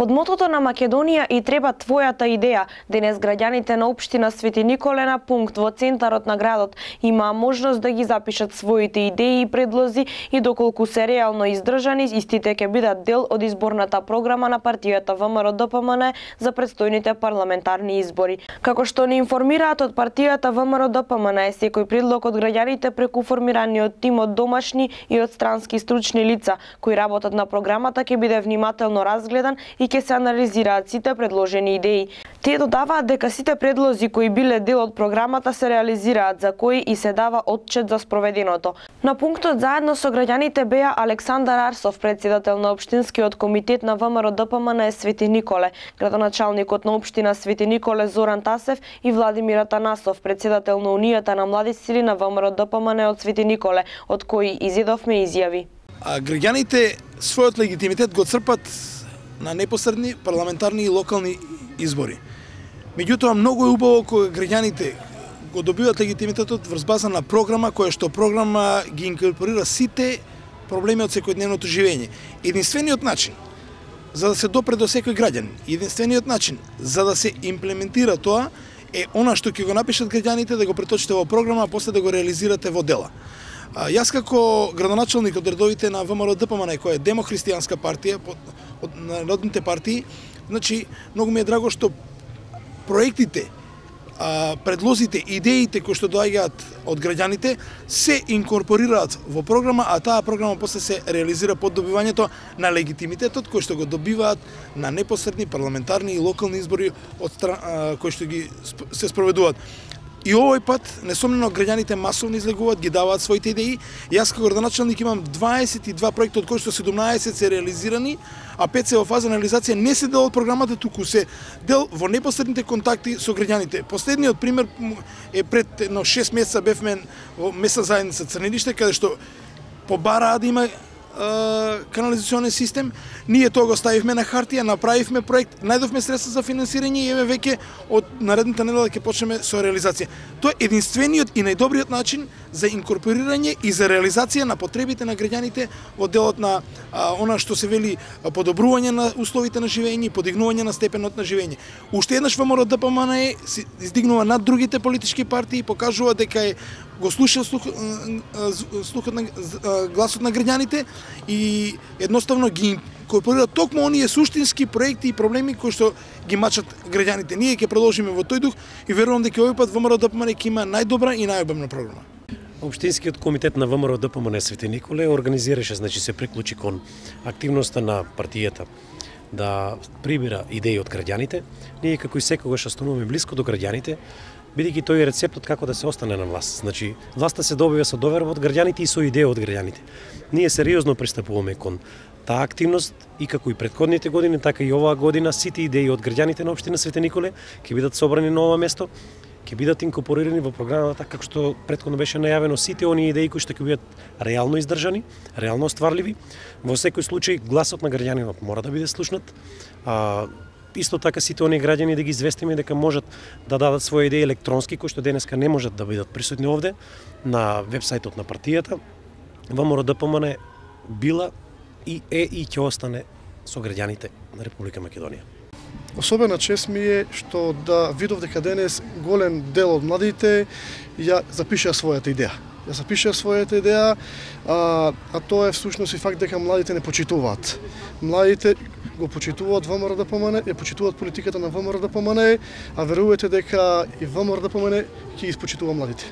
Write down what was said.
Под мотото на Македонија и треба твојата идеја, денес граѓаните на општина Свети Николе на пункт во центарот на градот имаа можност да ги запишат своите идеи и предлози и доколку се реално издржани, истите ќе бидат дел од изборната програма на партијата ВМРО-ДПМН за предстојните парламентарни избори. Како што ни информираат од партијата ВМРО-ДПМН, секој предлог од граѓаните преку формираниот тим од домашни и од странски стручни лица кои работат на програмата ќе биде внимателно разгледан и ќе се анализираат сите предложени идеи. Тие додаваат дека сите предлози кои биле дел од програмата се реализираат, за кои и се дава отчет за спроведеното. На пунктот заедно со граѓаните беа Александар Арсов, председател на општинскиот комитет на ВМРО-ДПМН Свети Николе, градоначалникот на општина Свети Николе Зоран Тасев и Владимир Атанасов, председател на Унијата на млади сили на ВМРО-ДПМН од Свети Николе, од кои изедовме изјави. Граѓаните својот легитимитет го црпат на непосредни парламентарни и локални избори. Меѓутоа, многу е убаво кога граѓаните го добиваат легитимитетот врз база на програма која што програма ги инкорпорира сите проблеми од секојдневното живење. Единствениот начин за да се допре до секој граѓанин, единствениот начин за да се имплементира тоа е она што ќе го напишат граѓаните да го преточите во програма, а после да го реализирате во дела. Јас како градоначалник од редовите на ВМРО-ДПМН, која е демохристијанска партија од народните партии, значи многу ми е драго што проектите, предлозите, идеите кои што доаѓаат од граѓаните се инкорпорираат во програма, а таа програма после се реализира под добивањето на легитимитетот кој што го добиваат на непосредни парламентарни и локални избори кои што ги се спроведуваат. И овој пат, несомнено, граѓаните масовно излегуваат, ги даваат своите идеи. Јас како градоначалник имам 22 проекти, од кои што 17 се реализирани, а 5 се во фаза на реализација, не се дел од програмата, туку се дел во непосредните контакти со граѓаните. Последниот пример е пред 6 месеца бевме во местна заедница Црнилиште, каде што побараа да има канализационен систем. Ние тоа го ставивме на хартија, направивме проект, најдовме средства за финансирање и еве веќе од наредната недела ќе почнеме со реализација. Тоа е единствениот и најдобриот начин за инкорпорирање и за реализација на потребите на граѓаните во делот на она што се вели подобрување на условите на живење и подигнување на степенот на живење. Уште еднаш ВМРО-ДПМН се издигнува над другите политички партии и покажува дека го слуша слухот на гласот на граѓаните и едноставно ги инкорпорира токму оние суштински проекти и проблеми кои што ги мачат граѓаните. Ние ќе продолжиме во тој дух и верувам дека овој пат ВМРО-ДПМН ќе има најдобра и најобемна програма. Општинскиот комитет на ВМРО-ДПМН Свети Николе организираше, значи се приклучи кон активноста на партијата да прибира идеи од граѓаните. Ние како и секогаш остануваме блиско до граѓаните, бидејќи тој е рецептот како да се остане на власт. Значи, власта се добива со доверба од граѓаните и со идеја од граѓаните. Ние сериозно пристапуваме кон таа активност и како и претходните години, така и оваа година сите идеи од граѓаните на општина Свети Николе ќе бидат собрани на ова место, ќе бидат инкорпорирани во програмата, како што претходно беше најавено, сите оние идеи кои што ќе бидат реално издржани, реално остварливи. Во секој случај гласот на граѓанинот мора да биде слушнат. Исто така сите оние граѓани да ги известиме дека можат да дадат своји идеи електронски, кои што денеска не можат да бидат присутни овде на вебсајтот на партијата. ВМРО-ДПМН била и е и ќе остане со граѓаните на Република Македонија. Особена чест ми е што да видов дека денес голем дел од младите ја запишаа својата идеја. Ја запишаа својата идеја, а тоа е всушност и факт дека младите не почитуваат. Младите го почитуваат ВМРО-ДПМН, ја почитуваат политиката на ВМРО-ДПМН, а верувате дека и ВМРО-ДПМН ќе испочитува младите.